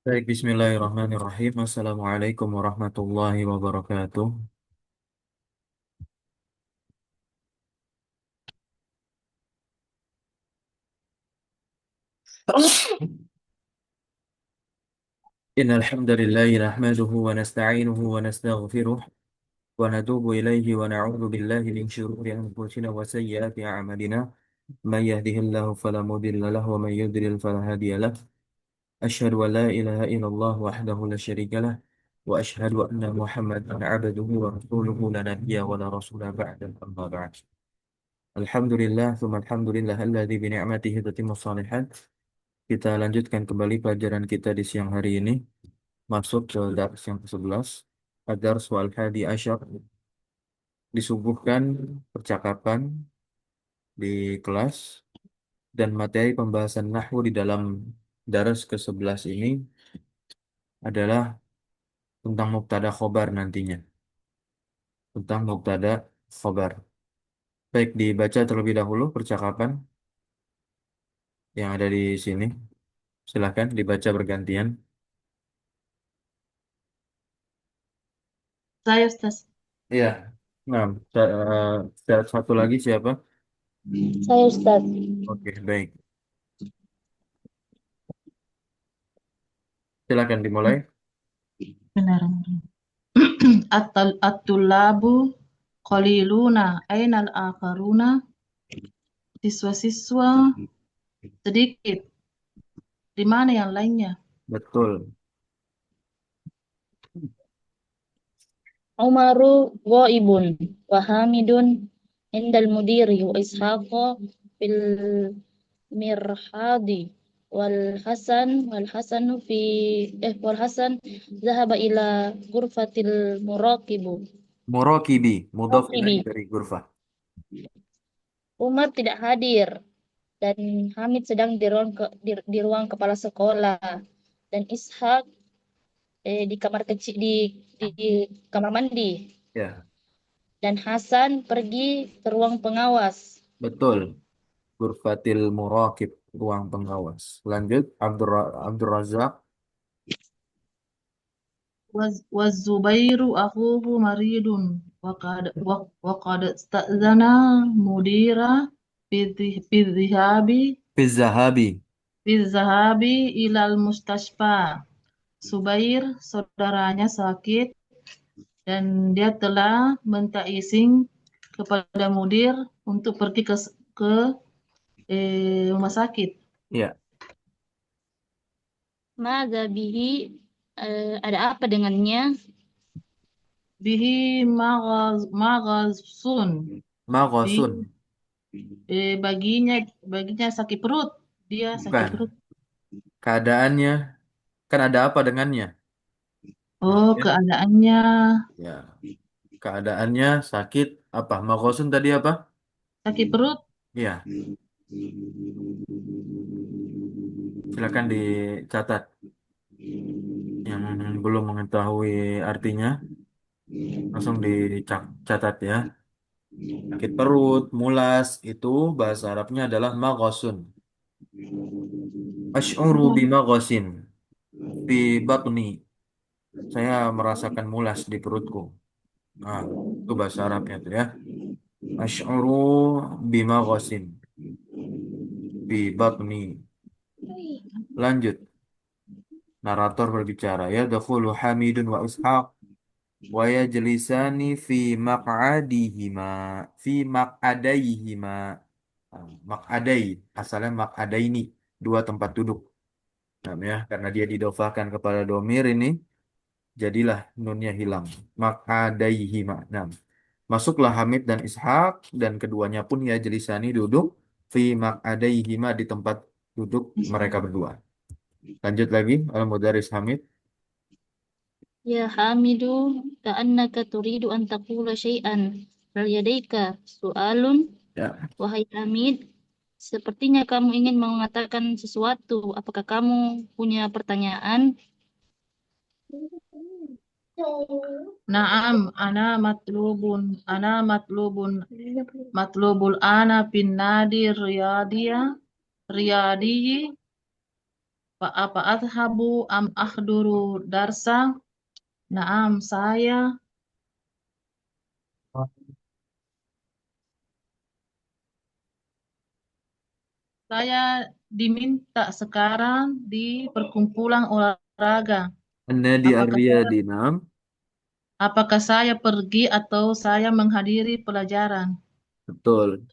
Baik, bismillahirrahmanirrahim. Assalamualaikum warahmatullahi wabarakatuh. Innal hamdalillahi nahmaduhu wa nasta'inuhu wa nastaghfiruh wa natubu ilayhi wa na'udzu billahi min shururi anfusina wa sayyiati a'malina. May yahdihillahu fala mudilla lahu wa may yudlil fala hadiya lahu. Asyhadu an la ilaha illallah wahdahu la syarika lah wa asyhadu anna Muhammadan 'abduhu wa rasuluhu la nabiyya wa la rasula ba'da amma ba'd. Alhamdulillah, tsumma alhamdulillah alladzi bi ni'matihi tatimmu shalihat. Kita lanjutkan kembali pelajaran kita di siang hari ini, masuk ke dars yang ke-11, ad-dars wal hadi asyar, disuguhkan percakapan di kelas dan materi pembahasan nahwu di dalam dars ke-11 ini adalah tentang mubtada khobar nantinya, tentang mubtada khobar. Baik, dibaca terlebih dahulu percakapan yang ada di sini. Silahkan dibaca bergantian. Saya Ustaz. Iya. Nah, satu lagi siapa? Saya Ustaz. Oke, baik. Silakan dimulai. Benar. At-tullabu qaliluna ainal akharuna, siswa-siswa sedikit, di mana yang lainnya? Betul. Umaru ghaibun wa Hamidun indal mudiri wa Ishaqo fil mirhadi wal Hasanu wal Hasan zahaba ila ghurfatil muraqibu Murokibi, mudhaf ilaih muraqibi. dari Gurfah. Umar tidak hadir dan Hamid sedang di ruang kepala sekolah dan Ishak di kamar kecil di kamar mandi Ya, dan Hasan pergi ke ruang pengawas. betul. Gurfatil Murakib, ruang pengawas. Lanjut, Abdur Razak. Waz-Zubairu akhuhu maridun wa qad sta'zana mudira fi Fizahabi. dhahabi ilal mustashfa. Subair, saudaranya sakit dan dia telah minta izin kepada mudir untuk pergi ke rumah sakit. Ya, Mada bihi, ada apa dengannya? Bihi maghazun. Bi, Maghasun. baginya sakit perut. Dia sakit Bukan. perut. Keadaannya, kan ada apa dengannya? Oh, Maksudnya, keadaannya ya. Keadaannya sakit apa? Maghasun tadi apa? sakit perut. Ya, silakan dicatat. Yang belum mengetahui artinya, langsung dicatat ya. Sakit perut, mulas, itu bahasa Arabnya adalah maghasun. Asy'uru Oh, bimaghasin fi batni. Saya merasakan mulas di perutku. Nah, itu bahasa Arabnya tuh ya. Asy'uru bimaghasin fi batni. Lanjut. Narator berbicara ya. Dakhulu Hamidun wa Ishaq wa yajlisani fi maq'adihima. Fi maq'adaihima. Nah, maq'adai. Asalnya maq'adaini. Dua tempat duduk. Nah, ya, karena dia didofakan kepada domir ini, jadilah nunnya hilang. Maq'adaihima. Nah, masuklah Hamid dan Ishaq dan keduanya pun ya jelisani duduk fi maq'adaihima di tempat duduk mereka berdua. Lanjut lagi al-mudaris Hamid. Ya Hamidu, ka'annaka turidu an taqula syai'an. Hal yadaika su'alun, Ya, wahai Hamid, sepertinya kamu ingin mengatakan sesuatu. Apakah kamu punya pertanyaan? Naam, matlubul ana bin nadi riyadiyi Apa adhabu am ahduru darsa? Naam, saya diminta sekarang di perkumpulan olahraga. An-nadi Apakah saya, ar-riyadi. Naam. apakah saya pergi atau saya menghadiri pelajaran? Betul.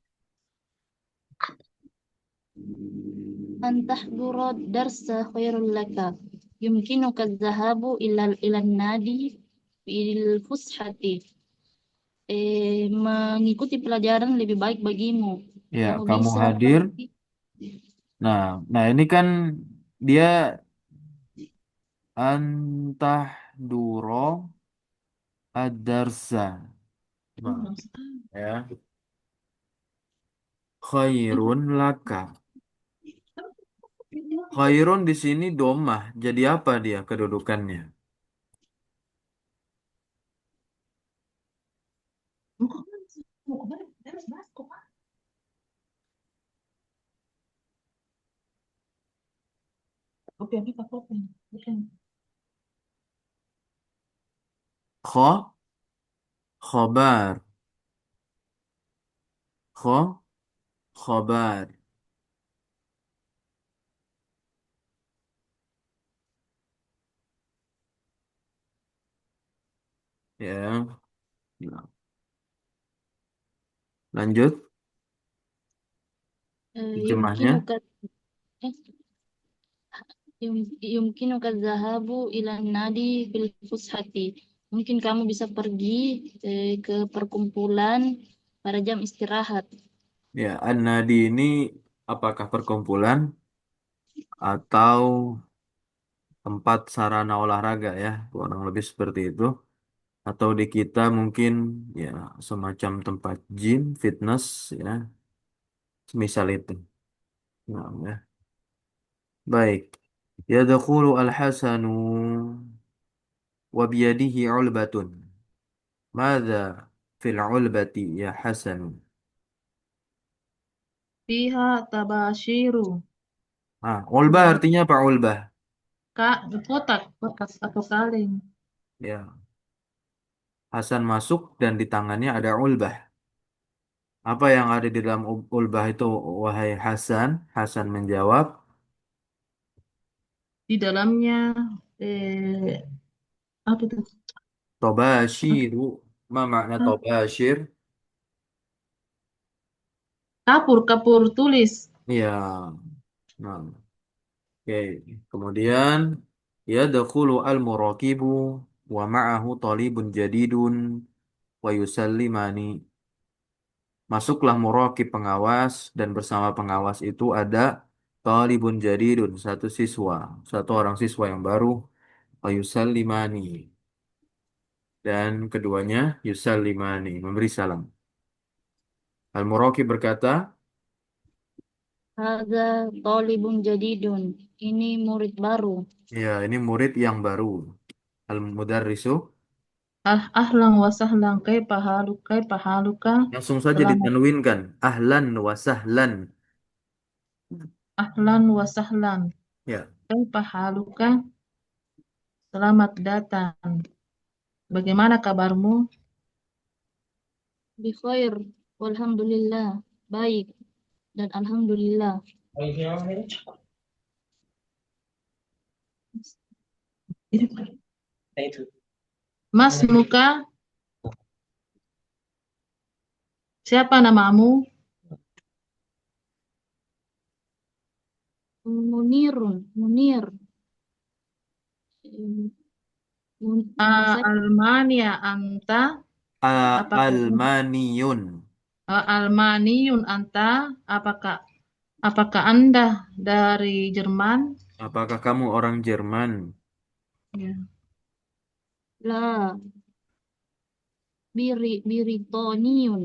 أن تحضر الدرس خير لك يمكنك الذهاب إلى النادي في الفسحة mengikuti pelajaran lebih baik bagimu. Ya, Kamu kamu bisa hadir. pergi. Nah ini kan dia antah duro ad-darsa. Nah, ya. Khairun laka. Khairun di sini domah. Jadi apa dia kedudukannya? Kho, khobar. Kho, khobar. Ya. Nah, lanjut. Terjemahnya. يمكنك eh, يمكنك الذهاب إلى النادي في الفسحة. Mungkin kamu bisa pergi ke perkumpulan pada jam istirahat. Ya, an-nadi ini apakah perkumpulan atau tempat sarana olahraga ya? Kurang lebih seperti itu. Atau di kita mungkin ya semacam tempat gym, fitness ya, semisal itu. Nah, ya. Baik. Yadkhulu al-Hasanu wa biyadihi ulbatun. Madza fil ulbati ya Hasan? Fiha tabashiru. Ah, ulbah Dalam artinya apa ulbah? kotak atau kaleng. Ya, Hasan masuk dan di tangannya ada ulbah. Apa yang ada di dalam ulbah itu, wahai Hasan? Hasan menjawab, Di dalamnya eh, apa itu? Tobashiru. Ma makna tobashir? Kapur tulis. Iya. Nah, oke. Kemudian yadkhulu al-muraqibu wa ma'ahu talibun jadidun wa yusallimani. Masuklah muraqib pengawas dan bersama pengawas itu ada talibun jadidun, satu siswa, satu orang siswa yang baru, wa yusallimani. Dan keduanya yusallimani, memberi salam. Al-muraqib berkata, Hadza talibun jadidun. Ini murid baru. ya ini murid yang baru. Al-mudarrisu Ahlan wa sahlan kaifa haluka? langsung saja Selamat ditanwinkan. Ahlan wa sahlan. ahlan wa sahlan Ya. kaifa haluka? Selamat datang. Bagaimana kabarmu? Bikhair. Walhamdulillah. Baik. Dan alhamdulillah. Mas Muka, siapa namamu? Munirun. Munir. Nama saya Almania anta, apakah Almaniyun. Almaniun anta? Apakah apakah Anda dari Jerman? Apakah kamu orang Jerman? Ya. La. Biritoniun.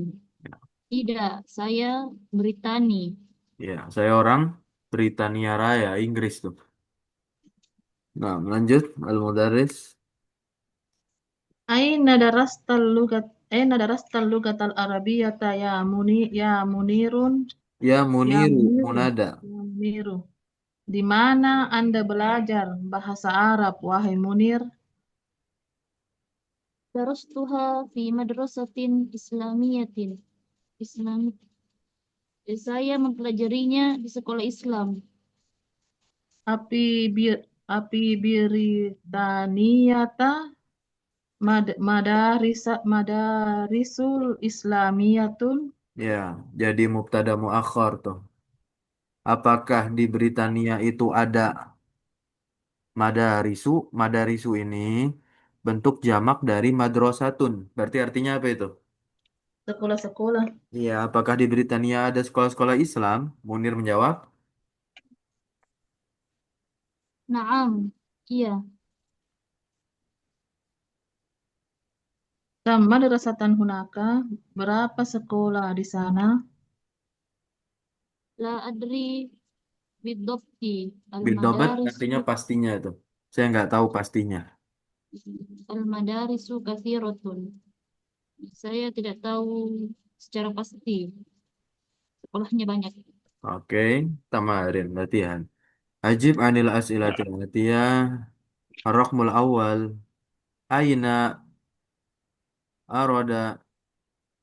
Tidak. Saya Britani. Ya, saya orang Britania Raya, Inggris tuh. Nah, lanjut Al-Mudarris. Aina darastal lugatal arabiyyata ya Munirun? Ya Ya Muniru, Muniru. Munada. Ya Muniru. Di mana Anda belajar bahasa Arab, wahai Munir? Darastuha fi madrasatin islamiyatin. Islam. Saya mempelajarinya di sekolah Islam. Api bir api biritaniyata madarisul islamiyatun. Ya, jadi mubtada muakhar tuh. Apakah di Britania itu ada madarisu? Madarisu ini bentuk jamak dari madrasatun. Berarti artinya apa itu? Sekolah-sekolah. Iya, apakah di Britania ada sekolah-sekolah Islam? Munir menjawab, Naam. Iya. Kam madrasatan hunaka. Berapa sekolah di sana? La adri bidopti Bildobat al-madarisu artinya pastinya itu. Saya nggak tahu pastinya. al-madarisu kathiratun. Saya tidak tahu secara pasti. Sekolahnya banyak. Oke, tamarin latihan. Ajib anil as'ilatil atiyah. Ar-Raqmul awal. Aina arada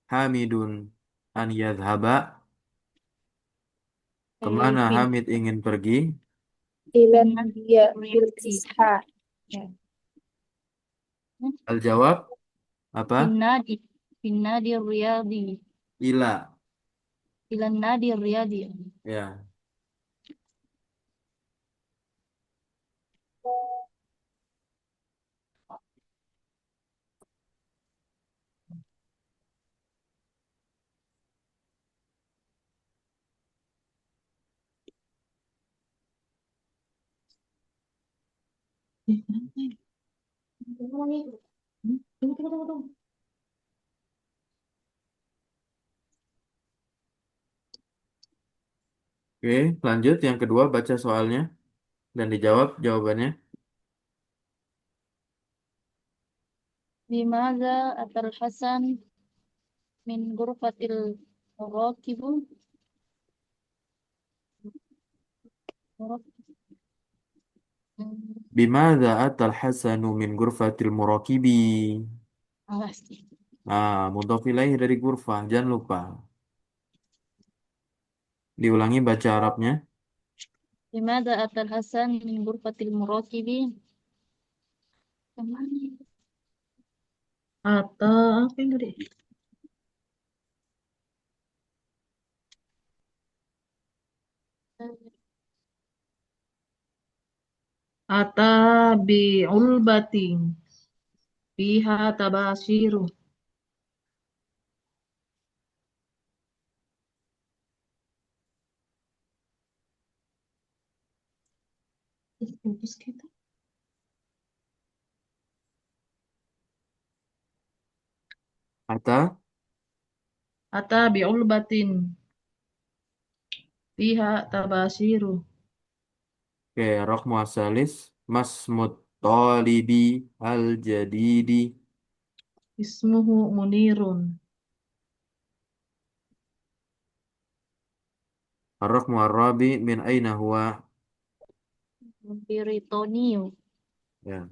Hamidun an yadhhaba. Kemana Fin Hamid ingin pergi? إلى finna هي riyadi. بالإصحاح يعني Al-jawab apa? Finnadi. Finnadi riyadi. Ila. Ilan nadi riyadi. Ya. Tunggu, tunggu, tunggu. Oke, lanjut yang kedua baca soalnya dan dijawab jawabannya. Bimaza atal Hasan min ghurfatil murakibu. Bimadza atal Hasanu min ghurfatil murakibi. Awas sih. Mudhof ilaih dari ghurfah, jangan lupa. Diulangi baca Arabnya. Bimaza atal Hasan min ghurfatil murakibi. Kemana? Atau apa yang tadi? Ata bi ulbatin fiha tabashiru. Putus kita. Ata. Ata bi ulbatin fiha tabashiru. Oke, rok muasalis. Masmut talibi al jadidi. Ismuhu Munirun. Rok muarabi min aina huwa. Britoniu. Ya.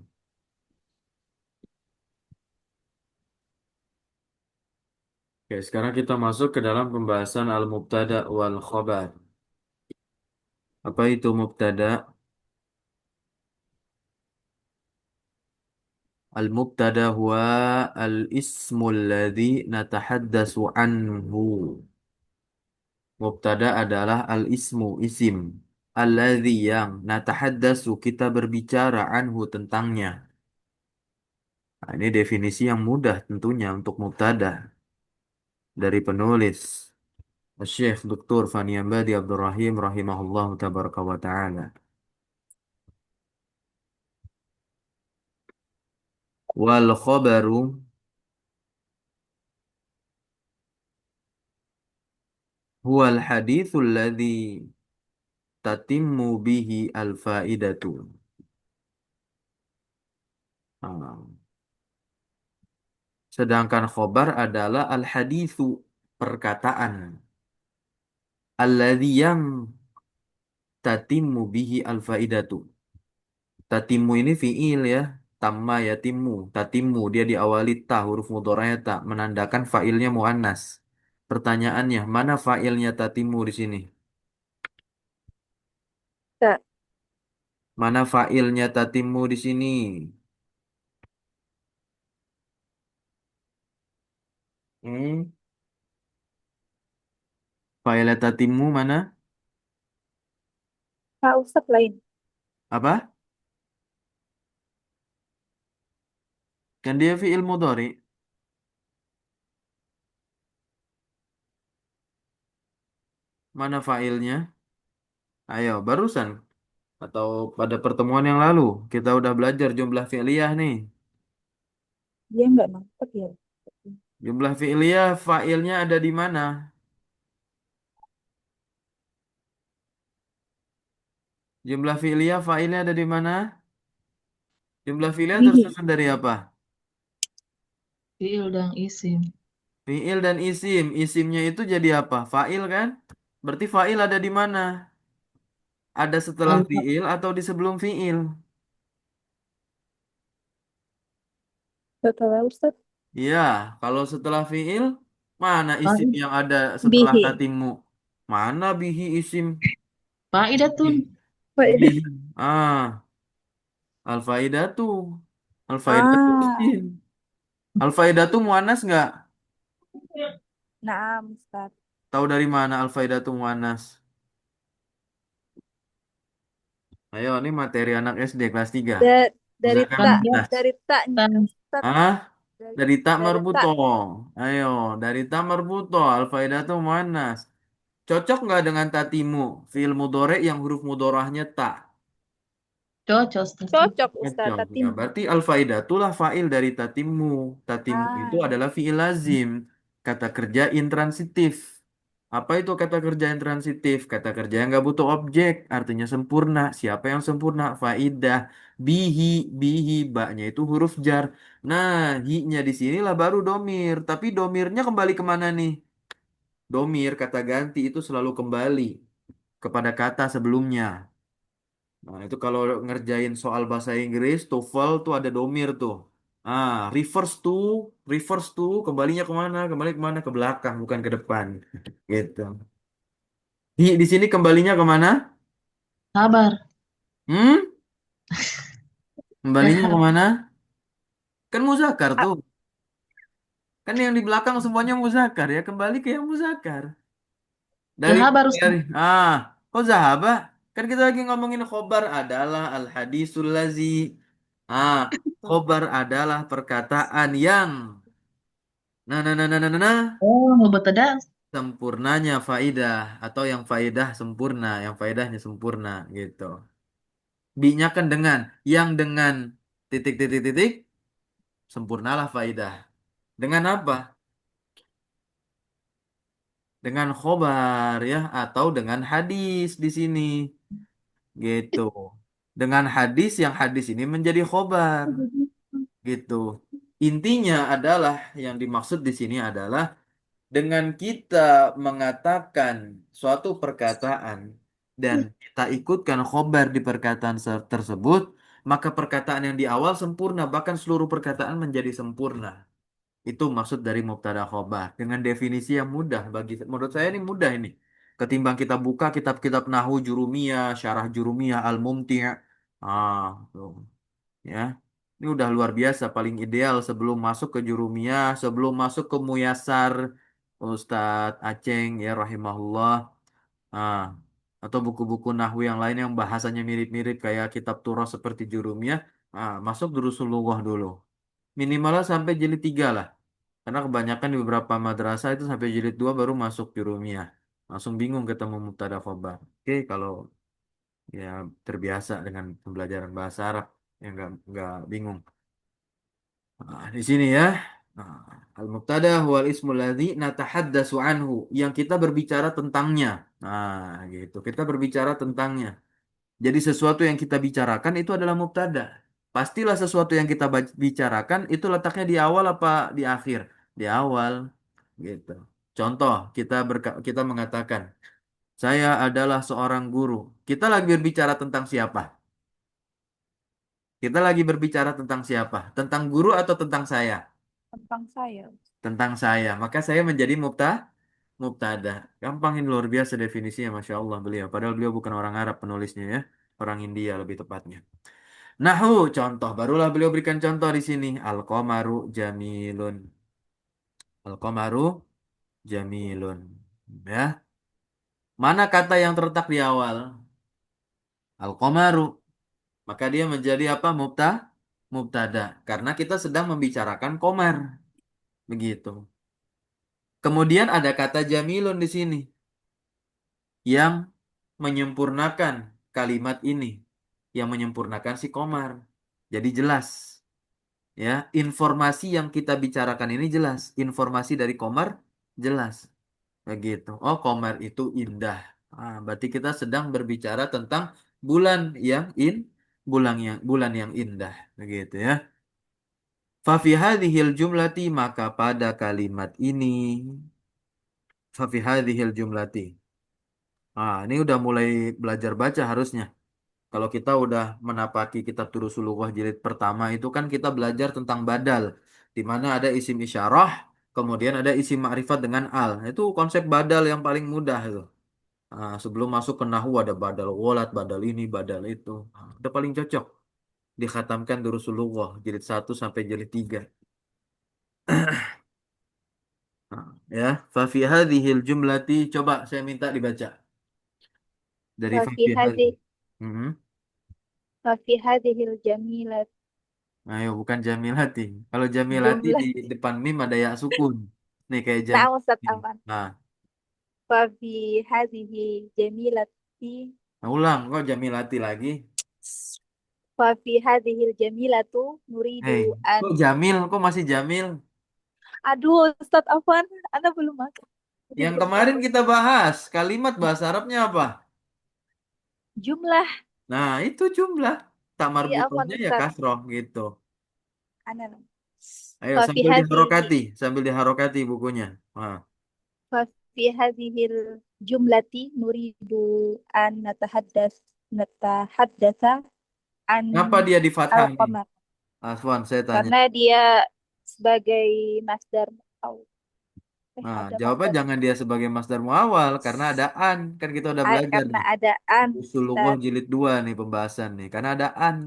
Oke, sekarang kita masuk ke dalam pembahasan al-mubtada wal khobar. Apa itu mubtada? Al-mubtada huwa al-ismu alladhi natahaddasu anhu. Mubtada adalah al-ismu, isim. Alladhi yang natahaddasu kita berbicara anhu tentangnya. Nah, ini definisi yang mudah tentunya untuk mubtada dari penulis Syekh Dr. Fani Ambadi Abdul Rahim rahimahullah tabaraka wa ta'ala. Wal khabaru huwal hadithul ladzi tatimmu bihi al faidatu. Sedangkan khobar adalah al hadithu, perkataan. Alladzi yang tatimmu bihi al-faidatu. Tatimmu ini fiil ya. Tamma yatimmu. Tatimmu dia diawali ta huruf mudhari'nya ta menandakan failnya muannas. Pertanyaannya, mana failnya tatimmu di sini? Tak. Mana failnya tatimmu di sini? Hmm? Failnya tatimmu mana? Pak Ustadz lain. Apa? Kan dia fiil mudhari. Mana failnya? Ayo, barusan atau pada pertemuan yang lalu kita udah belajar jumlah fi'liyah nih. Dia nggak nangkep ya. Jumlah fi'liyah failnya ada di mana? Jumlah fi'liyah failnya ada di mana? Jumlah fi'liyah Bihi. tersusun dari apa? Fiil dan isim. Fi'il dan isim. Isimnya itu jadi apa? Fa'il kan? Berarti fa'il ada di mana? Ada setelah Al- fi'il atau di sebelum fi'il? Gak tahu ya, Ustadz. Iya, kalau setelah fi'il, mana isim Fa'id- yang ada setelah Bihi. tatimmu? Mana bihi isim? Faidatun. Faedah. Bihi. Ah, al-faidatu. Al-faidatu Ah, isim. Al-faidatu muannas nggak? naam Ustadz. Tahu dari mana al-faidatu muannas? Ayo, ini materi anak SD kelas 3. Da- dari Usahakan Kan tak, dia mudah. dari taknya tan. Ustadz. Ah, Dari, dari tak dari marbuto. tak. Ayo, dari tak marbuto. Al-faidatu muannas. Cocok nggak dengan tatimu? Fi'il mudhari yang huruf mudhorahnya tak. Cocok, Ustaz. Cocok Ustadz. Cocok. Ya, Tatimu. berarti al-faidatulah fa'il dari tatimu. Tatimu itu Ah, adalah fi'il lazim. Kata kerja intransitif. Apa itu kata kerja intransitif? Kata kerja yang nggak butuh objek, artinya sempurna. Siapa yang sempurna? Faidah. Bihi, bihi, baknya itu huruf jar. Nah, hi-nya di sinilah baru domir. Tapi domirnya kembali kemana nih? Domir, kata ganti itu selalu kembali kepada kata sebelumnya. Nah, itu kalau ngerjain soal bahasa Inggris, TOEFL tuh ada domir tuh. Ah, reverse to, kembalinya kemana? Kembali kemana? Ke belakang, bukan ke depan. Gitu. Di sini kembalinya kemana? Sabar. Hmm? Kembalinya Dahab. kemana? Kan muzakkar ah, tuh. Kan yang di belakang semuanya muzakkar ya. Kembali ke yang muzakkar. Dari Sabar, dari Ustaz. kok zahabah? Kan kita lagi ngomongin khobar adalah al hadisul lazi. Ah, khobar adalah perkataan yang nah. Oh, mubtada. Sempurnanya faidah atau yang faidah sempurna, yang faidahnya sempurna gitu. Binyakan dengan yang dengan titik sempurnalah faidah. Dengan apa? Dengan khobar ya atau dengan hadis di sini gitu. Dengan hadis yang hadis ini menjadi khobar gitu. Intinya adalah yang dimaksud di sini adalah dengan kita mengatakan suatu perkataan dan kita ikutkan khobar di perkataan tersebut, maka perkataan yang di awal sempurna, bahkan seluruh perkataan menjadi sempurna. Itu maksud dari mubtada khobar. Dengan definisi yang mudah bagi menurut saya ini mudah ini. Ketimbang kita buka kitab-kitab Nahwu Jurumiyah, Syarah Jurumiyah, Al-Mumti'. Tuh, ya. Ini udah luar biasa, paling ideal sebelum masuk ke Jurumiyah, sebelum masuk ke Muyasar Ustadz Aceng ya rahimahullah. Ah, atau buku-buku Nahwu yang lain yang bahasanya mirip-mirip kayak kitab Turah seperti Jurumiyah. Masuk Durusulullah dulu. Minimalnya sampai jilid 3 lah. Karena kebanyakan di beberapa madrasah itu sampai jilid 2 baru masuk Jurumiyah. Langsung bingung ketemu mubtada khobar. Oke, kalau ya terbiasa dengan pembelajaran bahasa Arab yang nggak bingung. Di sini ya. Nah, al-mubtada huwal ismul ladzi natahaddatsu anhu yang kita berbicara tentangnya. Nah, gitu. Kita berbicara tentangnya. Jadi sesuatu yang kita bicarakan itu adalah mubtada. Pastilah sesuatu yang kita bicarakan itu letaknya di awal apa di akhir? Di awal, gitu. Contoh, kita mengatakan Saya adalah seorang guru. Kita lagi berbicara tentang siapa? Kita lagi berbicara tentang siapa? Tentang guru atau tentang saya? Tentang saya. Tentang saya. Maka saya menjadi mubtada. Gampang ini luar biasa definisinya, Masya Allah beliau. Padahal beliau bukan orang Arab penulisnya ya. Orang India lebih tepatnya. Nahu, contoh. Barulah beliau berikan contoh di sini. Al-qamaru jamilun. Al-qamaru jamilun. Ya. Mana kata yang terletak di awal? Al-qamaru. Maka dia menjadi apa? Mubtada. Karena kita sedang membicarakan komar. Begitu. Kemudian ada kata jamilun di sini yang menyempurnakan kalimat ini, yang menyempurnakan si komar. Jadi jelas, ya, informasi yang kita bicarakan ini jelas, informasi dari komar jelas, begitu. Oh, komar itu indah. Berarti kita sedang berbicara tentang bulan yang bulan yang indah, begitu ya. Fafi hadhil jumlati maka pada kalimat ini, fafi hadhil jumlati. Ini udah mulai belajar baca harusnya. Kalau kita udah menapaki kitab Turusulullah jilid pertama itu kan kita belajar tentang badal, di mana ada isim isyarah, kemudian ada isim ma'rifat dengan al. Itu konsep badal yang paling mudah itu. Sebelum masuk ke nahwu ada badal gholat, badal ini, badal itu. Udah paling cocok dikhatamkan Turusulullah jilid 1 sampai jilid 3. Ya, fa fi hadhil jumlati coba saya minta dibaca dari fa Fafi fi hadhi. hadhi, Mhm. fafi hadhil jamilat Ayo, bukan Jamilati. Kalau Jamilati di jumlah. depan mim ada ya sukun. Nih kayak Nah, Jamil. Ustaz Afan. Nah, Fafi hadhihi jamilati. ulang kok Jamilati lagi. Fafi hadhil jamilatu Hei, nuridu an. kok Jamil? Kok masih Jamil? Aduh, Ustaz Afan, Anda belum masuk. Jadi Yang belum kemarin fokus. kita bahas, kalimat bahasa Arabnya apa? Jumlah. Nah, itu jumlah. Tak Iya, Afan marbutohnya ya Ustaz. kasroh gitu. Ana. Ayo, Fafi sambil hadhihi. diharokati. Sambil diharokati bukunya. Fafi hadhil jumlati nuridu an natahaddasa an Kenapa dia di fathah nih? al-qamar. Afwan, saya tanya. Karena dia sebagai masdar au Nah, ada jawabnya masdar jangan dia sebagai masdar muawal karena ada an. Kan kita udah belajar karena nih. ada an Usulullah Ustaz, jilid 2 nih pembahasan nih. Karena ada an.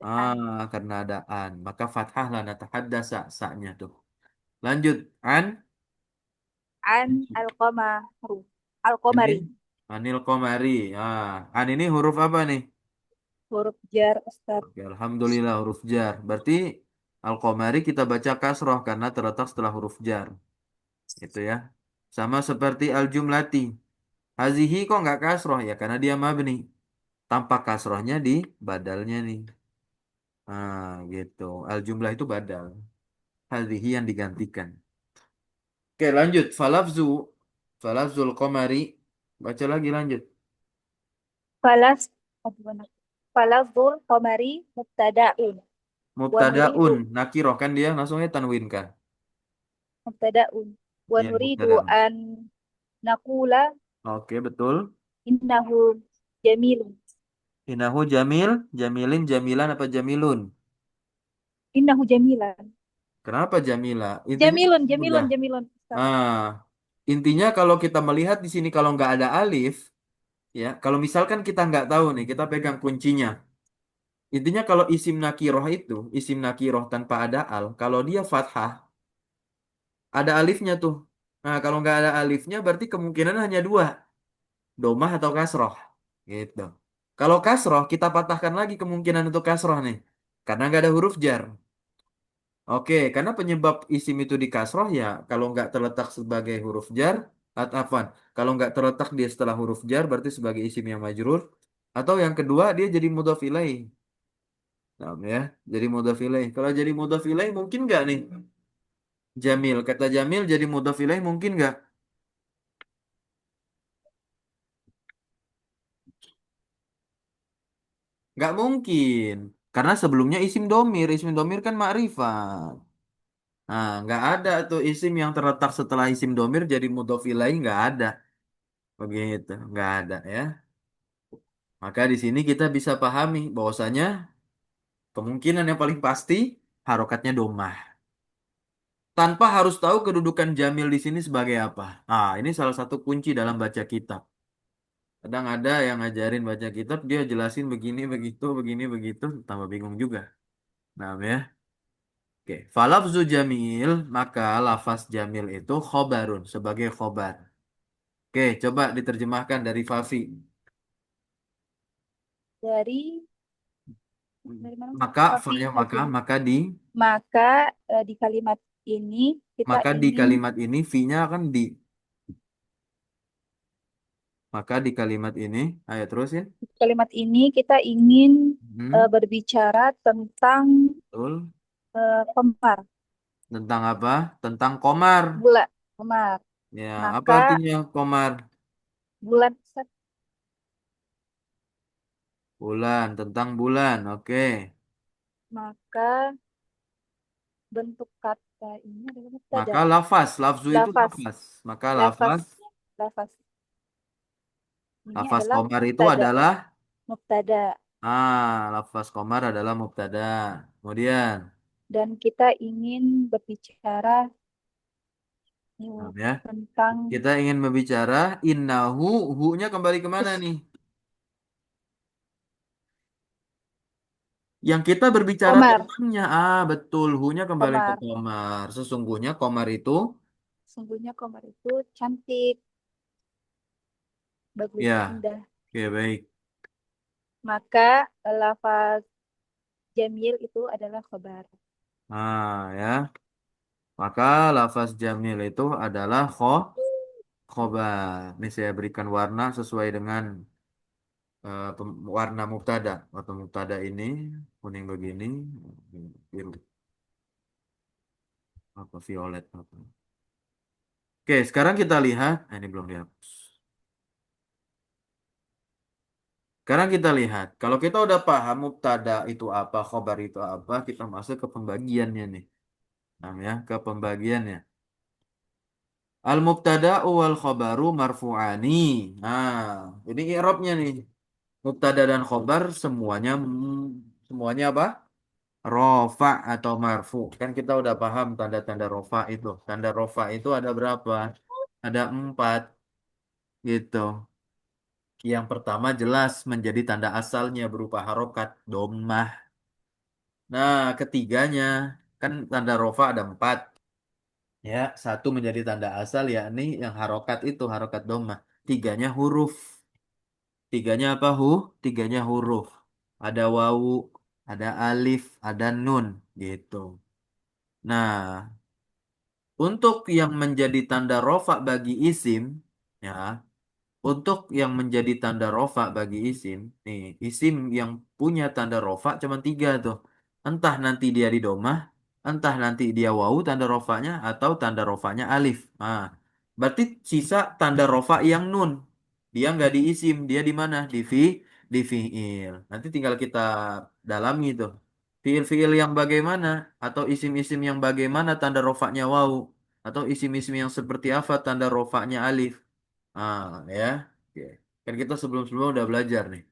an Karena ada an. Maka fathah lah natahaddasa sa-nya tuh. Lanjut. An. an al-qamaru al-qamari Anil. Anil Komari. An ini huruf apa nih? huruf jar Ustaz. Oke, Alhamdulillah huruf jar. Berarti Al-Qamari kita baca kasroh karena terletak setelah huruf jar. Itu ya. Sama seperti Al-Jumlati. Hazihi kok nggak kasroh ya? Karena dia mabni. Tampak kasrohnya di badalnya nih. Gitu. Al-Jumlah itu badal. Hazihi yang digantikan. Oke, lanjut. Falafzul Qamari. Baca lagi lanjut. Falas oh, bukan. Falazul qamari mubtada'un wa nuridu Mubtadaun. Nakiroh kan dia langsungnya tanwin kan? mubtada'un wa Iya, nuridu mubtadaun. an naqula Oke, betul. innahu jamilun. Innahu jamil, jamilin, jamilan apa jamilun? Innahu jamilan. Kenapa jamila? Intinya Jamilun, mudah. jamilun, jamilun. Ustaz. Ah, intinya kalau kita melihat di sini kalau nggak ada alif, ya, kalau misalkan kita nggak tahu nih, kita pegang kuncinya. Intinya kalau isim nakiroh tanpa ada al, kalau dia fathah, ada alifnya tuh. Nah, kalau nggak ada alifnya, berarti kemungkinan hanya dua, domah atau kasroh, gitu. Kalau kasroh, kita patahkan lagi kemungkinan untuk kasroh nih, karena nggak ada huruf jar. Oke, karena penyebab isim itu di kasroh ya, kalau nggak terletak sebagai huruf jar, afwan, kalau nggak terletak dia setelah huruf jar, berarti sebagai isim yang majrur. Atau yang kedua, dia jadi mudhaf ilaih. Nah, ya, jadi mudhaf ilaih. Kalau jadi mudhaf ilaih mungkin nggak nih? Jamil, kata Jamil jadi mudhaf ilaih mungkin nggak? Nggak mungkin, karena sebelumnya isim domir kan ma'rifat. Nah, nggak ada tuh isim yang terletak setelah isim domir jadi mudhaf ilaih nggak ada. Begitu, nggak ada ya. Maka di sini kita bisa pahami bahwasanya kemungkinan yang paling pasti harokatnya domah. Tanpa harus tahu kedudukan jamil di sini sebagai apa. Nah, ini salah satu kunci dalam baca kitab. Kadang ada yang ngajarin baca kitab, dia jelasin begini, begitu, begini, begitu, tambah bingung juga. Nah, ya. Oke, falafzu jamil, maka lafaz jamil itu khobarun, sebagai khobar. Oke, coba diterjemahkan dari Fafi. Dari dari mana? Maka, Fafi fa-nya maka, Hajim. maka di, Maka di kalimat ini kita maka di ingin kalimat ini, fi-nya kan di. Maka di kalimat ini, ayo terus ya. kalimat ini kita ingin Hmm, berbicara tentang betul. komar, Tentang apa? Tentang komar. bulan, komar. Ya, apa Maka artinya komar? bulan Ustaz, Bulan, tentang bulan. Oke. maka bentuk kata ini adalah mubtada. Maka lafaz, lafzu itu Lafaz, lafaz. Maka lafaz, lafaz, lafaz. Ini lafaz adalah komar itu mubtada, adalah mubtada. lafaz komar adalah mubtada. Kemudian, Dan kita ingin berbicara ya, tentang kita ingin berbicara innahu, hu-nya kembali kemana us- nih? Yang kita berbicara komar, tentangnya, betul, hu-nya kembali ke komar. komar. Sesungguhnya komar itu, Sungguhnya komar itu cantik, bagus, ya, indah. oke baik. Maka lafaz jamil itu adalah khobar. Ya. Maka lafaz jamil itu adalah khobar. Ini saya berikan warna sesuai dengan warna mubtada. Warna mubtada ini kuning begini, biru apa violet apa. Oke, sekarang kita lihat. Ini belum dihapus. Sekarang kita lihat. Kalau kita udah paham mubtada itu apa, khobar itu apa, kita masuk ke pembagiannya nih. Nah, ya, ke pembagiannya. Al-mubtada'u wal khobaru marfu'ani. Nah, ini i'rabnya nih. Mubtada dan khobar semuanya apa? Rofa atau marfu. Kan kita udah paham tanda-tanda rofa itu. Tanda rofa itu ada berapa? Ada 4 gitu. Yang pertama jelas menjadi tanda asalnya berupa harokat domah. Nah, ketiganya kan tanda rofa ada 4. Ya, satu menjadi tanda asal yakni yang harokat itu harokat domah. Tiganya huruf. Tiganya apa Tiganya huruf. Ada wawu, ada alif, ada nun gitu. Nah, untuk yang menjadi tanda rofa bagi isim, ya, untuk yang menjadi tanda rofa bagi isim, nih, isim yang punya tanda rofa cuma 3 tuh. Entah nanti dia di domah, entah nanti dia wawu tanda rofanya, atau tanda rofanya alif. Nah, berarti sisa tanda rofa yang nun. Dia nggak di isim, dia di mana? Di fiil. Nanti tinggal kita dalami tuh. Fiil-fiil yang bagaimana? Atau isim-isim yang bagaimana tanda rofanya wawu? Atau isim-isim yang seperti apa tanda rofanya alif? Ya. Oke. Kan kita sebelum-sebelum udah belajar nih.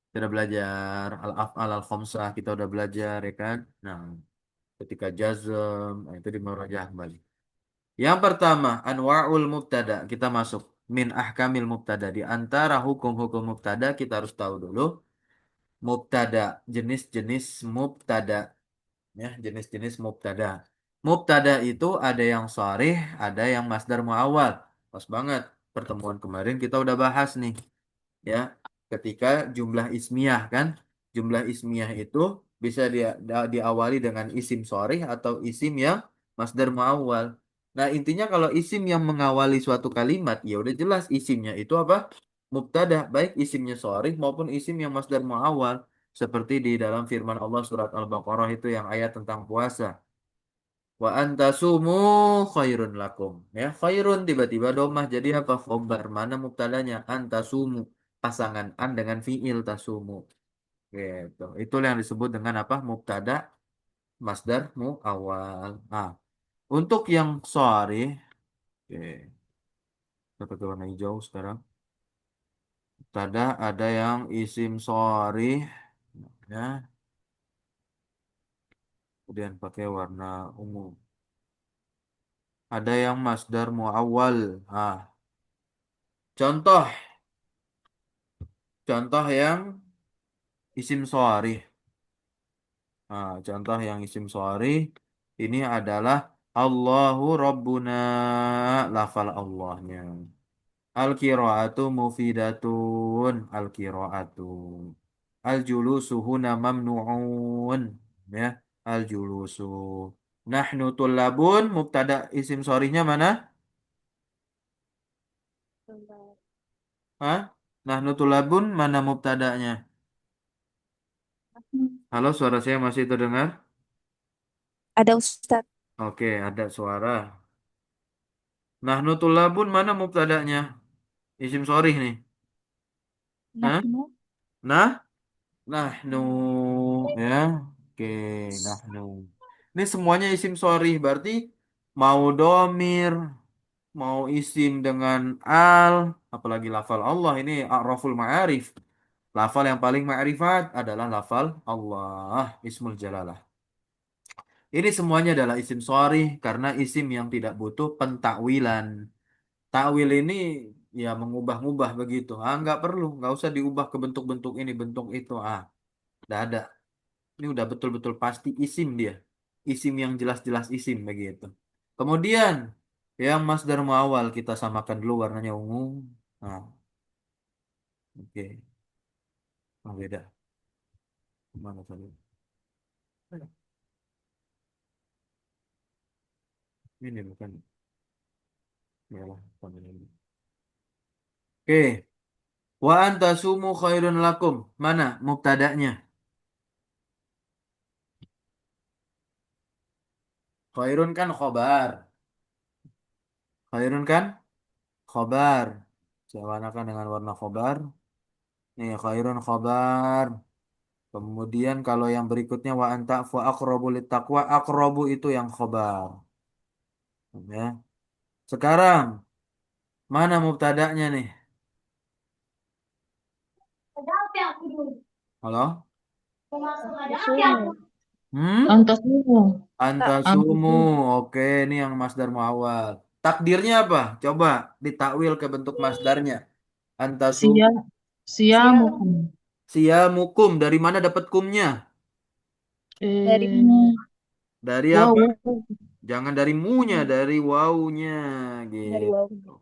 Kita udah belajar al-af'al al-khamsah, kita udah belajar ya kan. Nah, ketika jazm, nah, itu di murajaah kembali. Yang pertama, anwa'ul mubtada. Kita masuk min ahkamil mubtada. Di antara hukum-hukum mubtada kita harus tahu dulu mubtada, jenis-jenis mubtada, ya, jenis-jenis mubtada. Mubtada itu ada yang sharih, ada yang masdar muawwal. Pas banget. Pertemuan kemarin kita udah bahas nih, ya, ketika jumlah ismiyah kan, jumlah ismiyah itu bisa diawali dengan isim sharih atau isim yang masdar muawwal. Nah, intinya kalau isim yang mengawali suatu kalimat ya udah jelas isimnya itu apa? Mubtada, baik isimnya sharih maupun isim yang masdar muawwal, seperti di dalam firman Allah surat Al-Baqarah itu yang ayat tentang puasa. Wa antasumu khairun lakum. Ya, khairun tiba-tiba domah jadi apa? Khobar. Mana mubtadanya? Antasumu. Pasangan an dengan fiil tasumu. Gitu. Itulah yang disebut dengan apa? Mubtada masdar mu awal. Nah, untuk yang sorry, oke. Kita pakai warna hijau sekarang. Mubtada ada yang isim shorih, ya. Kemudian pakai warna ungu. Ada yang masdar muawwal. Ah, contoh, contoh yang isim shorih. Nah, contoh yang isim shorih ini adalah Allahu Rabbuna, lafal Allahnya. Al-qiraatu mufidatun, al-qiraatu. Al-julusu huna mamnu'un, ya. Al-julusu. Nahnu tullabun, mubtada isim shorihnya mana? Hah? Nahnu tullabun mana mubtadanya? Halo, suara saya masih terdengar? Ada Ustadz. Oke, ada suara. Nahnu tullabun mana mubtadanya? Isim sorih nih. Hah? Nahnu. Nah, nahnu, ya. Oke, nahnu. Ini semuanya isim sorih, berarti mau domir, mau isim dengan al, apalagi lafal Allah ini a'raful ma'arif. Lafal yang paling ma'rifat adalah lafal Allah, ismul jalalah. Ini semuanya adalah isim sorih karena isim yang tidak butuh pentakwilan. Takwil ini ya mengubah-ubah begitu. Ah, nggak perlu, nggak usah diubah ke bentuk-bentuk ini, bentuk itu. Ah, nggak ada. Ini udah betul-betul pasti isim dia. Isim yang jelas-jelas isim begitu. Kemudian yang masdar muawwal kita samakan dulu warnanya ungu. Nah, oke. Oh, beda. Mana tadi? Ini bukan. Merah. Bukan ini. Oke. Wa anta sumu khairun lakum. Mana mubtada'nya? Khairun kan khobar. Khairun kan khobar. Saya warnakan dengan warna khobar. Nih, khairun khobar. Kemudian kalau yang berikutnya wa anta fa aqrabu littaqwa, aqrabu itu yang khobar. Ya. Sekarang mana mubtada'nya nih? Halo? Sumu. Hmm? Antasumu. Antasumu. Antasumu. Oke, ini yang masdar muawwal. Takdirnya apa? Coba ditakwil ke bentuk masdarnya. Antasum Sia, Siam. siamukum. siamukum. Dari mana dapat kumnya? Dari Eh, mu. Dari wow. apa? Jangan dari munya, dari wawunya Dari gitu. wawu.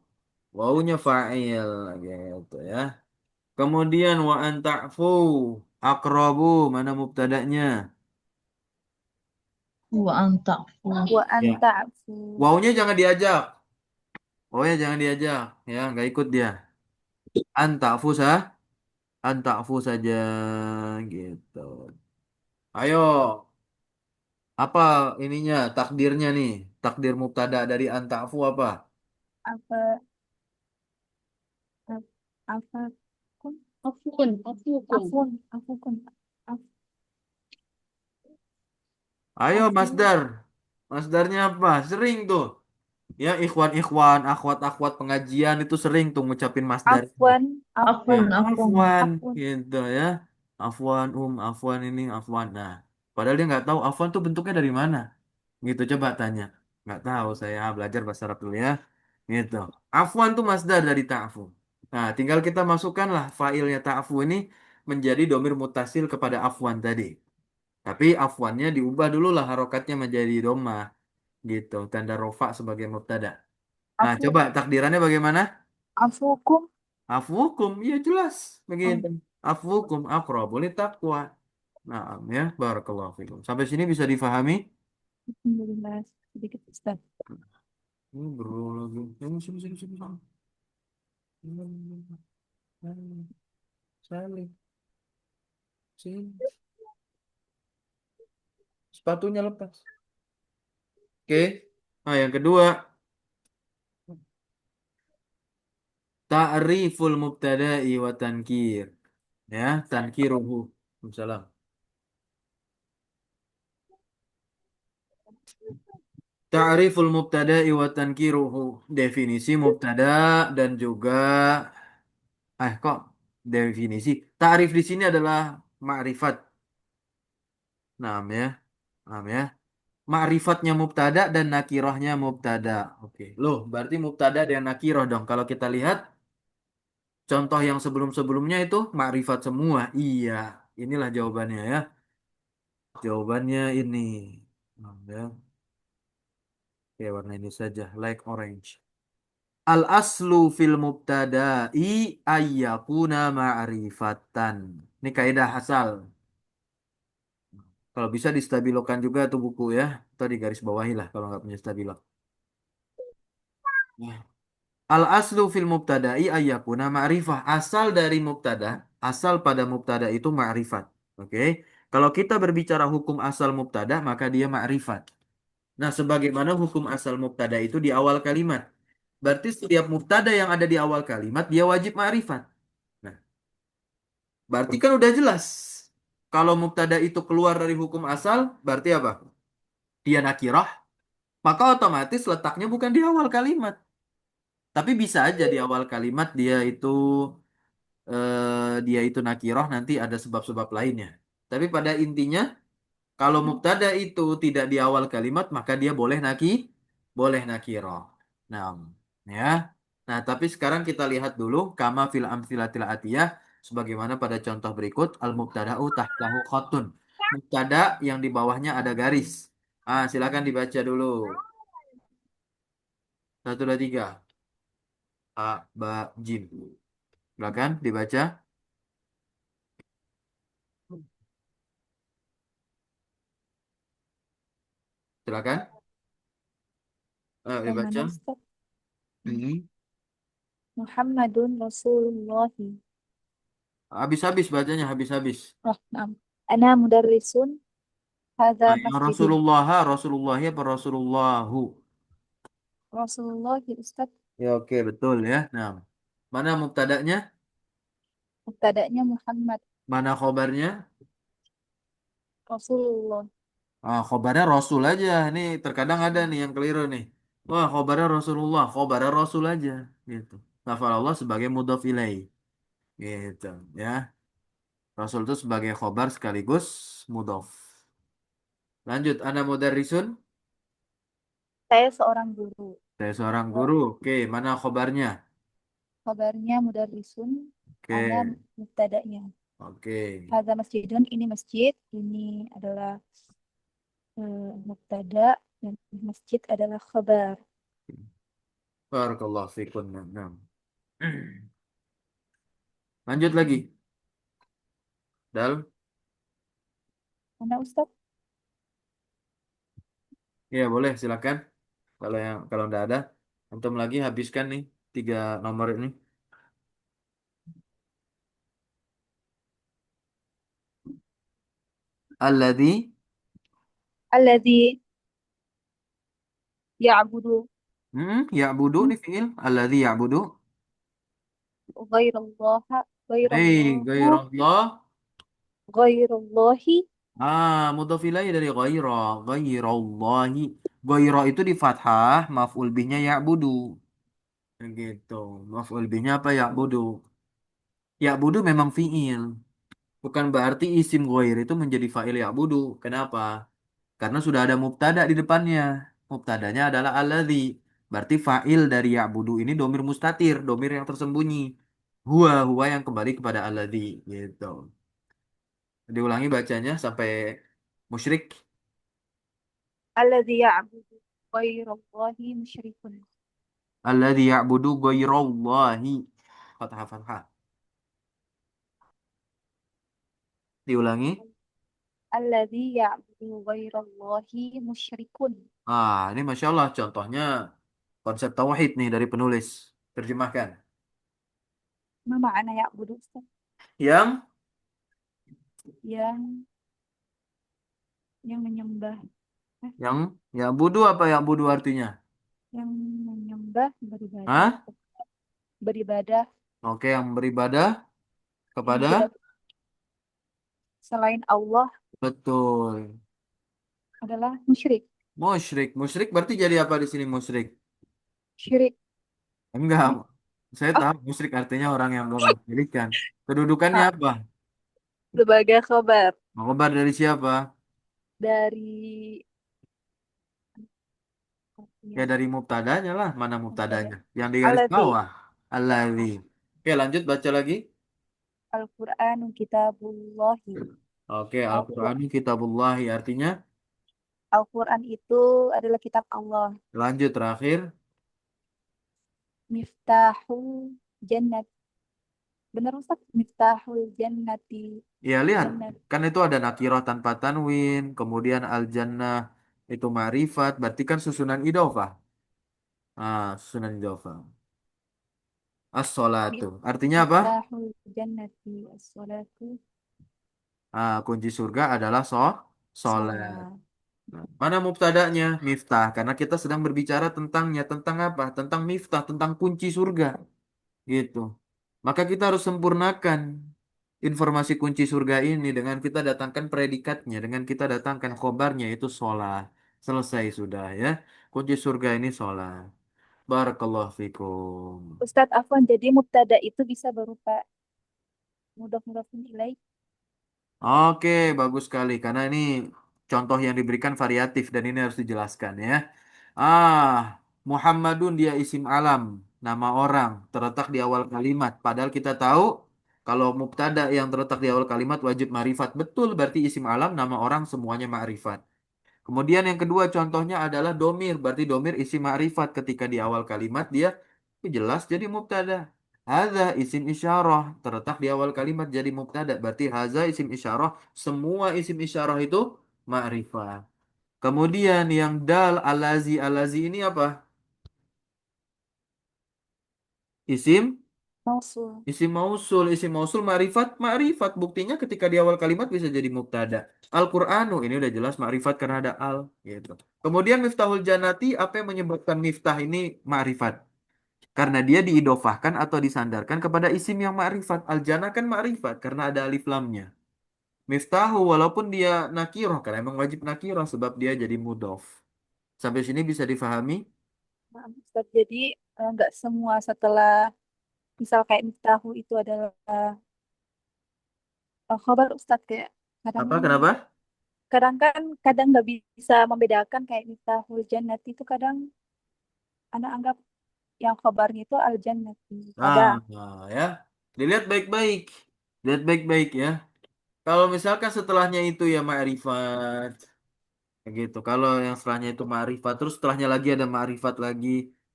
Wawunya fa'il gitu ya. Kemudian wa anta'fu aqrabu, mana mubtada'nya? Wa antafu. Wa Ya. anta afu. Wawunya jangan diajak. Wawunya jangan diajak, ya, nggak ikut dia. Anta'fu sah, anta'fu saja gitu. Ayo, apa ininya takdirnya nih? Takdir mubtada dari anta'fu apa? Apa apa kun Afun, afukum. afun afukun af, Ayo afu Masdar. Masdarnya apa? Sering tuh. Ya, ikhwan-ikhwan, akhwat-akhwat pengajian itu sering tuh ngucapin masdar. afwan Afun, afwan afun. Afwan, afun gitu ya. Afwan, afwan ini, afwan. Nah, padahal dia nggak tahu afwan tuh bentuknya dari mana. Gitu, coba tanya. Nggak tahu, saya belajar bahasa Arab dulu ya. Gitu. Afwan tuh masdar dari ta'fu. Nah, tinggal kita masukkanlah failnya ta'fu ini menjadi domir mutasil kepada afwan tadi. Tapi afwannya diubah dulu lah harokatnya menjadi domah. Gitu, tanda rofa sebagai mubtada. Nah, afu coba takdirannya bagaimana? afukum. Afukum, ya jelas Oh, begitu. Afukum aqrabu taqwa. Nah, ya, barakallahu fikum. Sampai sini bisa difahami? alhamdulillah sedikit Ustaz. Ini bro lagi. Sini, sini, sini, sini. Salih, sini. Sepatunya lepas. Oke. Nah, yang kedua, ta'riful mubtada'i wa tankir. Ya, tankiruhu. Salam. Ta'riful mubtada'i wa tankiruhu. Definisi mubtada dan juga kok definisi. Ta'rif di sini adalah ma'rifat. Naam ya. Naam ya. Ma'rifatnya mubtada dan nakirahnya mubtada. Oke. Loh, berarti mubtada dan nakirah dong. Kalau kita lihat contoh yang sebelum-sebelumnya itu ma'rifat semua. Iya. Inilah jawabannya ya. Jawabannya ini. Naam ya. Oke, warna ini saja. Like orange. Al aslu fil mubtada'i ayyakuna ma'rifatan. Ini kaidah asal. Kalau bisa distabilokan juga tuh buku ya. Atau di garis bawahi lah kalau nggak punya stabilo. Nah, al aslu fil mubtada'i ayyakuna ma'rifah. Asal dari mubtada, asal pada mubtada itu ma'rifat. Oke. Kalau kita berbicara hukum asal mubtada, maka dia ma'rifat. Nah, sebagaimana hukum asal mubtada itu di awal kalimat. Berarti setiap mubtada yang ada di awal kalimat dia wajib ma'rifat. Nah, berarti kan udah jelas. Kalau mubtada itu keluar dari hukum asal, berarti apa? Dia nakirah, maka otomatis letaknya bukan di awal kalimat. Tapi bisa aja di awal kalimat dia itu nakirah, nanti ada sebab-sebab lainnya. Tapi pada intinya kalau mubtada itu tidak di awal kalimat maka dia boleh nakirah. Nah, ya. Nah, tapi sekarang kita lihat dulu kama fil amtsilatil atiyah sebagaimana pada contoh berikut al mubtada'u tahtahu khatun. Mubtada yang di bawahnya ada garis. Silakan dibaca dulu. Satu, dua, tiga. Jim. Silakan dibaca. Silakan. Yang mana Dibaca. Ustaz? Hmm. Muhammadun Rasulullahi. Habis-habis bacanya, habis-habis. Oh, naam. Ana mudarrisun. Hadza Yang masjidun. Rasulullah apa Rasulullahu? Rasulullahi Ustaz. Ya oke betul ya. Nah, mana mubtada'nya? Mubtada'nya Muhammad. Mana khobarnya? Rasulullah. Khobarnya Rasul aja. Ini terkadang ada nih yang keliru nih. Wah, khobarnya Rasulullah, khobarnya Rasul aja gitu. Lafal Allah sebagai mudhof ilaih gitu ya. Rasul itu sebagai khobar sekaligus mudhof. Lanjut, ana mudarrisun. Saya seorang guru. Saya seorang guru. Oke, mana khobarnya? Kabarnya mudarrisun. Ana Oke, mubtada'nya. oke. Hadza masjidun. Ini masjid. Ini adalah mubtada. Dan masjid adalah khabar. Barakallahu fikum. Nah. Lanjut lagi. Dal. Mana Ustaz? Ya, boleh silakan. Kalau nggak ada, antum lagi habiskan nih 3 nomor ini. Alladzi Alladzi ya'budu ya'budu nih fiil. Alladzi ya'budu. ghairallaha ghairallahu Ghairallah. ghairallahi Mudhof ilaih dari ghaira. Ghairallahi. Ghaira itu di fathah, maf'ul bihnya ya'budu. Gitu. Maf'ul bihnya apa ya'budu? Ya'budu memang fiil. Bukan berarti isim ghair itu menjadi fa'il ya'budu. Kenapa? Karena sudah ada mubtada di depannya. Mubtadanya adalah alladzi. Berarti fa'il dari ya'budu ini domir mustatir, domir yang tersembunyi. Huwa yang kembali kepada alladzi gitu. Diulangi bacanya sampai musyrik. alladzi ya'budu ghairallahi musyrikun Alladzi ya'budu ghairallahi. Fathah fathah. Diulangi. alladzi ya'budu ghairallahi musyrikun. Ini Masya Allah contohnya konsep tauhid nih dari penulis. Terjemahkan. Ma ma'ana ya'budu Ustaz? Yang yang yang menyembah yang budu apa yang budu artinya? yang menyembah beribadah Hah? beribadah Oke, yang beribadah kepada tidak selain Allah betul. adalah musyrik. Musyrik. Musyrik berarti jadi apa di sini musyrik? Syirik. Enggak. Eh, Saya Oh, tahu musyrik artinya orang yang mensyirikan. Kedudukannya ah, apa? sebagai khabar Khobar dari siapa? dari Ya ya, dari mubtadanya lah. Mana mubtada. mubtadanya? Yang di garis Alladzi. bawah. Alladzi. Oke, lanjut baca lagi. Al-Qur'anu kitabullahi. Oke, Al-Qur'an Al-Qur'an kitabullahi artinya Al-Qur'an itu adalah kitab Allah. lanjut terakhir. Miftahul jannat. Benar Ustaz? Miftahul jannati. Ya lihat, Jannat. kan itu ada nakirah tanpa tanwin, kemudian al-jannah itu ma'rifat, berarti kan susunan idhofah. Ah, susunan idhofah. As-sholatu. Artinya apa? Miftahul jannati as-salatu Ah, kunci surga adalah sholat. sholat. Nah, mana mubtada'nya? Miftah. Karena kita sedang berbicara tentangnya. Tentang apa? Tentang miftah, tentang kunci surga. Gitu. Maka kita harus sempurnakan informasi kunci surga ini dengan kita datangkan predikatnya, dengan kita datangkan khobarnya itu sholat. Selesai sudah ya. Kunci surga ini sholat. Barakallahu fikum. Ustadz Afwan, jadi mubtada itu bisa berupa mudhaf-mudhafun ilaih. Oke, bagus sekali. Karena ini contoh yang diberikan variatif dan ini harus dijelaskan ya. Ah, Muhammadun dia isim alam, nama orang, terletak di awal kalimat. Padahal kita tahu kalau mubtada yang terletak di awal kalimat wajib ma'rifat. Betul, berarti isim alam, nama orang semuanya ma'rifat. Kemudian yang kedua contohnya adalah domir. Berarti domir isi ma'rifat ketika di awal kalimat dia jelas jadi mubtada. Haza isim isyarah terletak di awal kalimat jadi mubtada. Berarti haza isim isyarah. Semua isim isyarah itu ma'rifat. Kemudian yang dal alazi alazi ini apa? Isim Mausul. isim mausul ma'rifat ma'rifat. Buktinya ketika di awal kalimat bisa jadi mubtada. Al-Qur'anu ini udah jelas ma'rifat karena ada al gitu. Kemudian miftahul janati apa yang menyebabkan miftah ini ma'rifat? Karena dia diidofahkan atau disandarkan kepada isim yang ma'rifat. Al-jannah kan ma'rifat karena ada alif lamnya. Miftahu walaupun dia nakiroh karena emang wajib nakiroh sebab dia jadi mudof. Sampai sini bisa difahami? Maaf, Ustadz. Jadi nggak semua setelah misal kayak Miftahu itu adalah khabar Ustadz kayak kadang Apa? Kenapa? kadang kan kadang nggak bisa membedakan kayak Miftahul Jannati itu kadang anak anggap yang khabarnya itu Al Jannati. Ah, Kadang nah, ya. Dilihat baik-baik. Lihat baik-baik ya. Kalau misalkan setelahnya itu ya ma'rifat. Kayak gitu. Kalau yang setelahnya itu ma'rifat, terus setelahnya lagi ada ma'rifat lagi.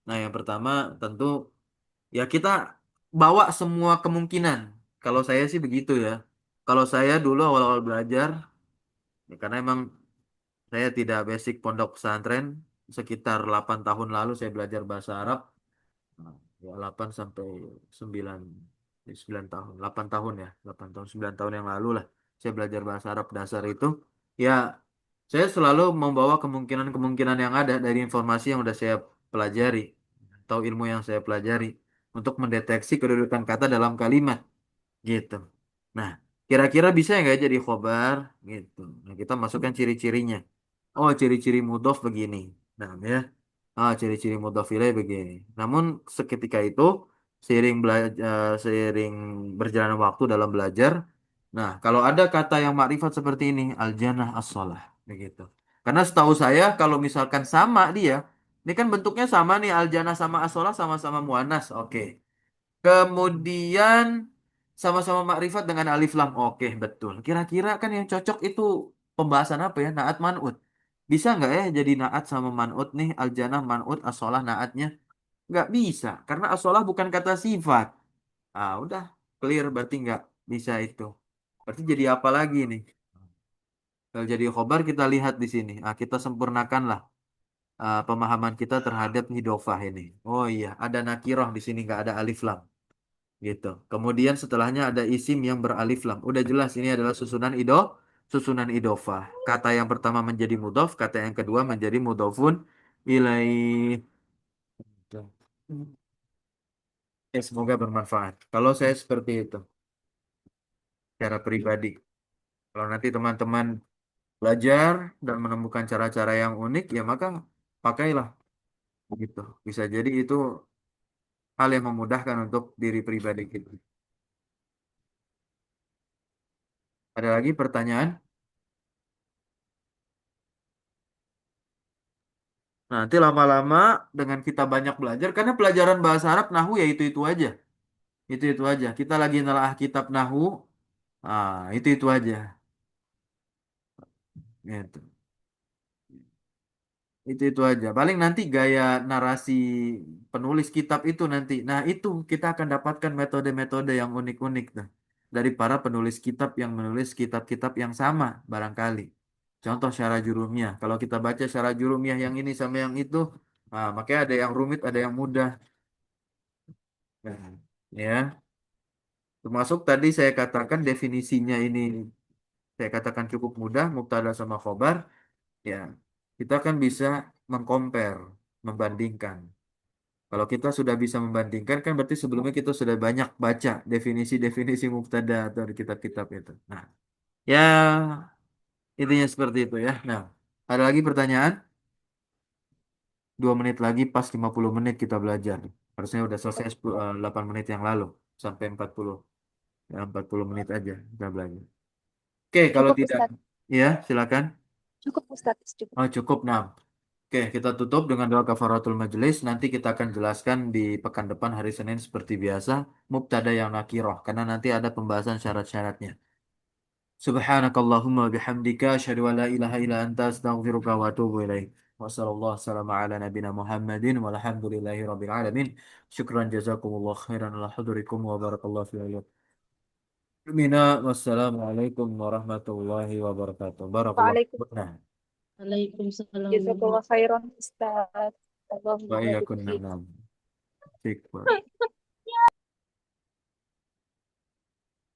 Nah, yang pertama tentu ya kita bawa semua kemungkinan. Kalau saya sih begitu ya. Kalau saya dulu awal-awal belajar, ya karena emang saya tidak basic pondok pesantren, sekitar 8 tahun lalu saya belajar bahasa Arab. Nah, ya 8 sampai 9 9 tahun, 8 tahun ya, 8 tahun 9 tahun yang lalu lah saya belajar bahasa Arab dasar itu. Ya, saya selalu membawa kemungkinan-kemungkinan yang ada dari informasi yang udah saya pelajari atau ilmu yang saya pelajari untuk mendeteksi kedudukan kata dalam kalimat gitu. Nah, kira-kira bisa nggak jadi khobar gitu. Nah, kita masukkan ciri-cirinya. Oh, ciri-ciri mudhof begini. Nah, ya. Ah, ciri-ciri mudhof ilaih begini. Namun seketika itu seiring seiring berjalannya waktu dalam belajar, nah, kalau ada kata yang makrifat seperti ini, al-jannah as-shalah, begitu. Karena setahu saya kalau misalkan sama dia, ini kan bentuknya sama nih al-jannah sama as-shalah sama-sama muannas. Oke. Kemudian sama-sama makrifat dengan alif lam. Oke, betul. Kira-kira kan yang cocok itu pembahasan apa ya? Naat man'ut. Bisa nggak ya jadi naat sama man'ut nih? Al-janah man'ut as-sholah naatnya? Nggak bisa. Karena as-sholah bukan kata sifat. Ah, udah. Clear berarti nggak bisa itu. Berarti jadi apa lagi nih? Kalau jadi khobar kita lihat di sini. Ah, kita sempurnakanlah pemahaman kita terhadap hidofah ini. Oh iya, ada nakiroh di sini nggak ada alif lam. Gitu. Kemudian setelahnya ada isim yang beralif lam. Udah jelas ini adalah susunan idofah. Kata yang pertama menjadi mudhof, kata yang kedua menjadi mudhofun ilaih. Ya, semoga bermanfaat. Kalau saya seperti itu, secara pribadi. Kalau nanti teman-teman belajar dan menemukan cara-cara yang unik, ya maka pakailah gitu. Bisa jadi itu hal yang memudahkan untuk diri pribadi kita. Ada lagi pertanyaan? Nanti lama-lama dengan kita banyak belajar, karena pelajaran bahasa Arab Nahwu ya itu-itu aja. Itu-itu aja. Kita lagi nelaah kitab Nahwu, itu-itu aja. Gitu. Itu aja. Paling nanti gaya narasi penulis kitab itu nanti. Nah, itu kita akan dapatkan metode-metode yang unik-unik tuh dari para penulis kitab yang menulis kitab-kitab yang sama barangkali. Contoh syarah jurumiyah. Kalau kita baca syarah jurumiyah yang ini sama yang itu, makanya ada yang rumit, ada yang mudah. Nah, ya. Termasuk tadi saya katakan definisinya ini saya katakan cukup mudah, mubtada sama khobar. Ya, kita kan bisa mengcompare, membandingkan. Kalau kita sudah bisa membandingkan, kan berarti sebelumnya kita sudah banyak baca definisi-definisi mubtada atau di kitab-kitab itu. Nah, ya intinya seperti itu ya. Nah, ada lagi pertanyaan? 2 menit lagi pas 50 menit kita belajar. Harusnya udah selesai 8 menit yang lalu. Sampai 40. Ya, 40 menit aja kita belajar. Oke, kalau Cukup tidak. Ustadz. Ya, silakan. Cukup Ustadz. Cukup. Oh, cukup, nah. Oke, kita tutup dengan doa kafaratul majelis. Nanti kita akan jelaskan di pekan depan hari Senin seperti biasa. Mubtada yang nakiroh. Karena nanti ada pembahasan syarat-syaratnya. Subhanakallahumma bihamdika. Asyhadu an la ilaha illa anta astaghfiruka wa atubu ilaih. Wassalamualaikum ala nabina Muhammadin. Walhamdulillahi rabbil alamin. Syukran jazakumullah khairan ala hudurikum wa barakallahu fi Mina. Wassalamualaikum warahmatullahi wabarakatuh. Barakallahu. Waalaikumsalam. Nah, Waalaikumsalam. Jazakallah khairan Ustadz. Allahumma wa barik iyyakum. fiik. Nah, nah. Fik.